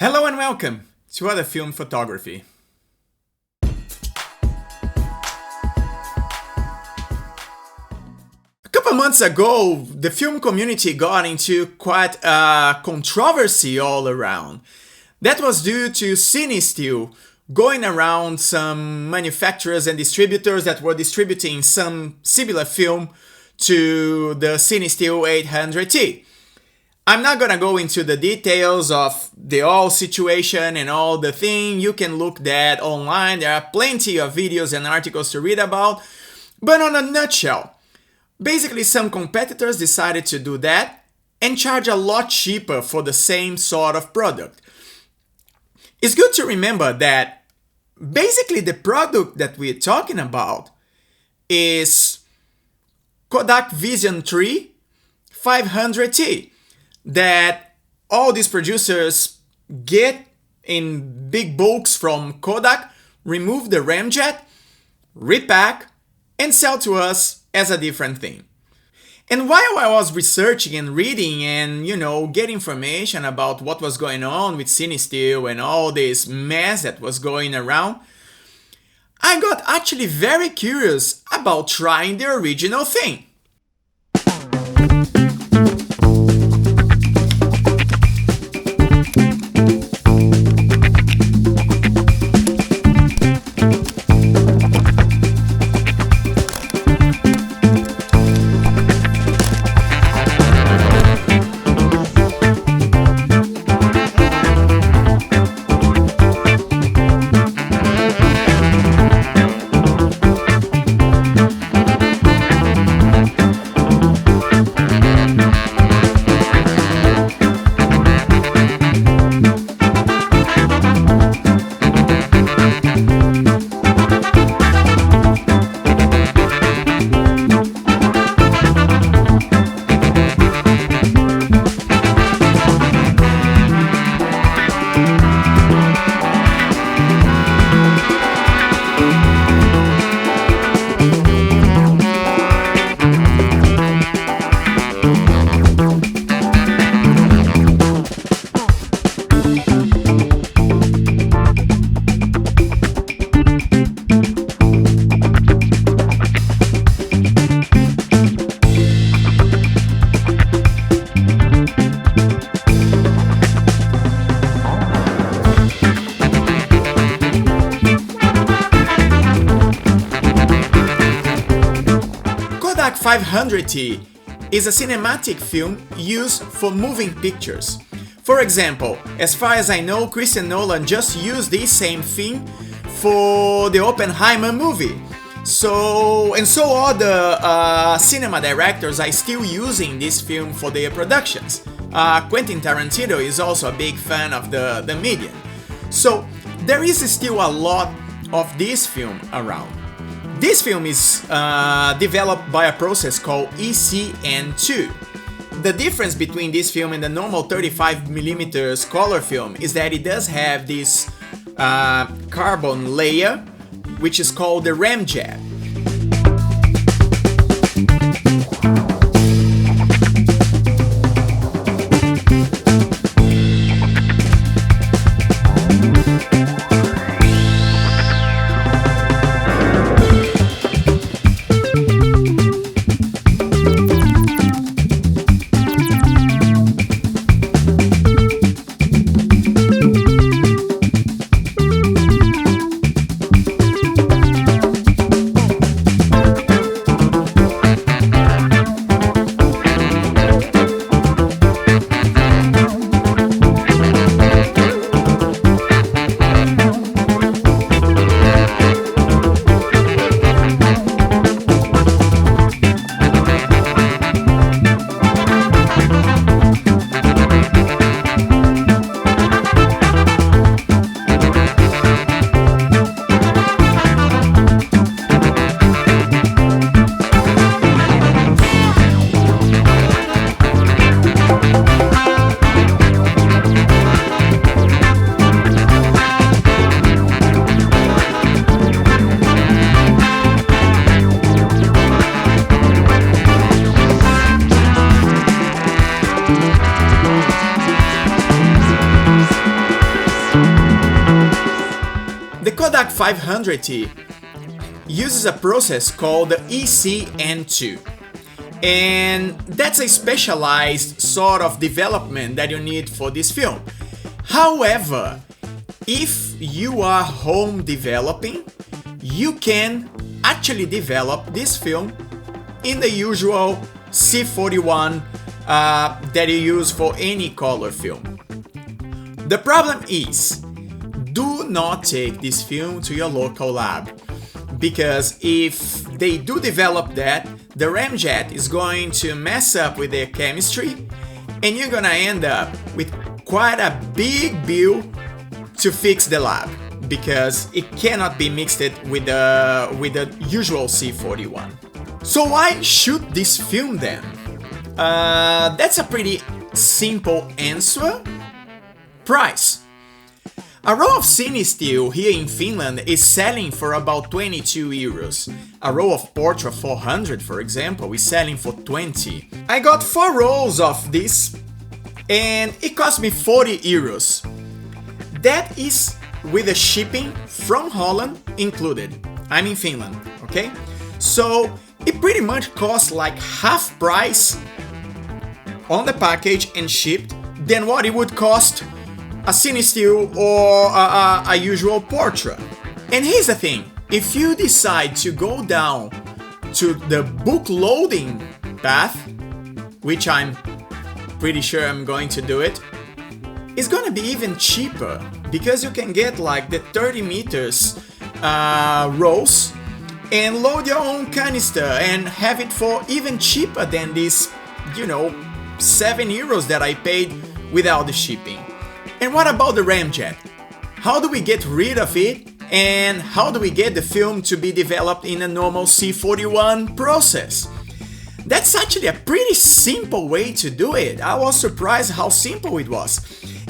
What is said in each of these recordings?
Hello and welcome to Other Film Photography. A couple months ago, the film community got into quite a controversy all around. That was due to cinestill going around some manufacturers and distributors that were distributing some similar film to the cinestill A7III. I'm not gonna go into the details of the whole situation and all the thing. You can look that online. There are plenty of videos and articles to read about. But on a nutshell, basically some competitors decided to do that and charge a lot cheaper for the same sort of product. It's good to remember that basically the product that we're talking about is Kodak Vision3 500T. That all these producers get in big bulks from Kodak, remove the remjet, repack, and sell to us as a different thing. And while I was researching and reading and, get information about what was going on with cinestill and all this mess that was going around, I got actually very curious about trying the original thing. Kodak 500T is a cinematic film used for moving pictures. For example, as far as I know, Christopher Nolan just used this same thing for the Oppenheimer movie. So other cinema directors are still using this film for their productions. Quentin Tarantino is also a big fan of the medium. So there is still a lot of this film around. This film is developed by a process called ECN2. The difference between this film and the normal 35mm color film is that it does have this carbon layer, which is called the remjet. Kodak 500T uses a process called the ECN2, and that's a specialized sort of development that you need for this film. However, if you are home developing, you can actually develop this film in the usual C41 that you use for any color film. The problem is, do not take this film to your local lab, because if they do develop that, the remjet is going to mess up with their chemistry, and you're gonna end up with quite a big bill to fix the lab, because it cannot be mixed with the usual C41. So why shoot this film then? That's a pretty simple answer. Price. A roll of cinestill here in Finland is selling for about 22 euros. A roll of Portra 400, for example, is selling for 20. I got 4 rolls of this and it cost me 40 euros. That is with the shipping from Holland included. I'm in Finland, okay? So it pretty much costs like half price on the package and shipped than what it would cost a cinestill or a usual Portra. And here's the thing, if you decide to go down to the book loading path, which I'm pretty sure I'm going to do it, it's gonna be even cheaper, because you can get like the 30 meters rolls and load your own canister and have it for even cheaper than this, 7 euros that I paid without the shipping. And what about the remjet? How do we get rid of it, and how do we get the film to be developed in a normal C41 process? That's actually a pretty simple way to do it. I was surprised how simple it was.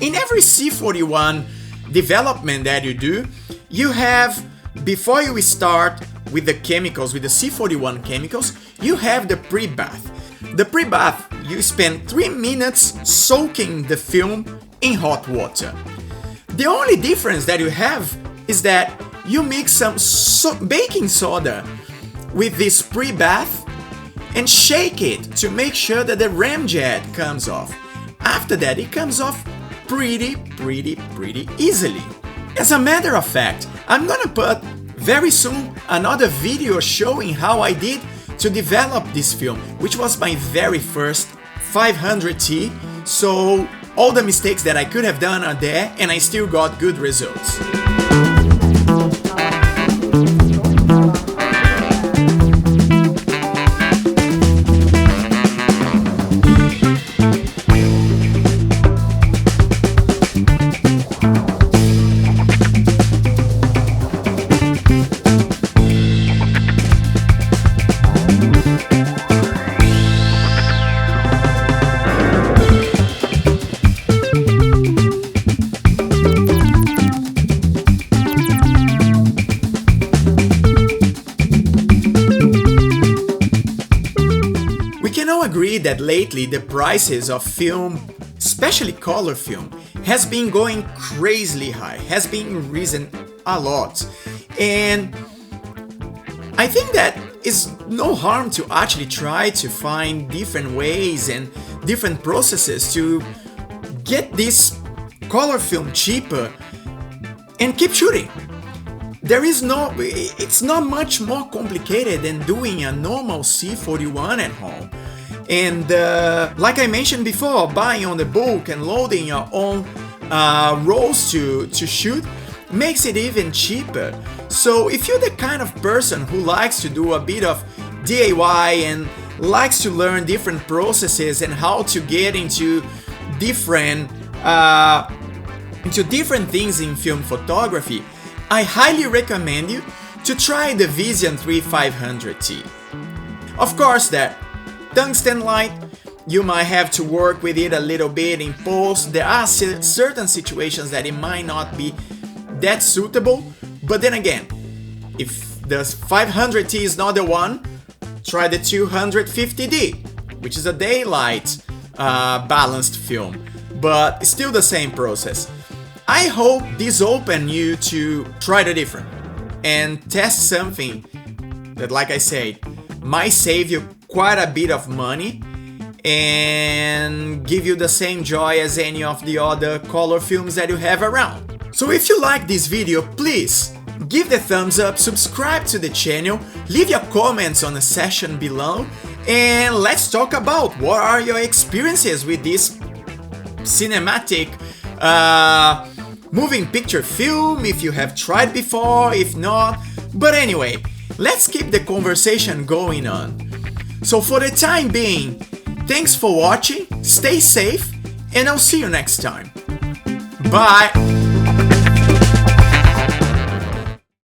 In every C41 development that you do, you have, before you start with the chemicals, with the C41 chemicals, you have the pre-bath. The pre-bath, you spend 3 minutes soaking the film in hot water. The only difference that you have is that you mix some baking soda with this pre-bath and shake it to make sure that the remjet comes off. After that, it comes off pretty easily. As a matter of fact, I'm gonna put very soon another video showing how I did to develop this film, which was my very first 500T, so all the mistakes that I could have done are there, and I still got good results. Agree that lately the prices of film, especially color film, has been going crazily high, has been risen a lot, and I think that is no harm to actually try to find different ways and different processes to get this color film cheaper and keep shooting. It's not much more complicated than doing a normal C41 at home. And like I mentioned before, buying on the book and loading your own rolls to shoot makes it even cheaper. So if you're the kind of person who likes to do a bit of DIY and likes to learn different processes and how to get into different things in film photography, I highly recommend you to try the Vision3 500T. Of course, that tungsten light, you might have to work with it a little bit in post. There are certain situations that it might not be that suitable, but then again, if the 500T is not the one, try the 250D, which is a daylight balanced film, but it's still the same process. I hope this opened you to try the different and test something that, like I said, might save you quite a bit of money and give you the same joy as any of the other color films that you have around. So if you like this video, please give the thumbs up, subscribe to the channel, leave your comments on the section below, and let's talk about what are your experiences with this cinematic moving picture film, if you have tried before, if not. But anyway, let's keep the conversation going on. So for the time being, thanks for watching, stay safe, and I'll see you next time. Bye!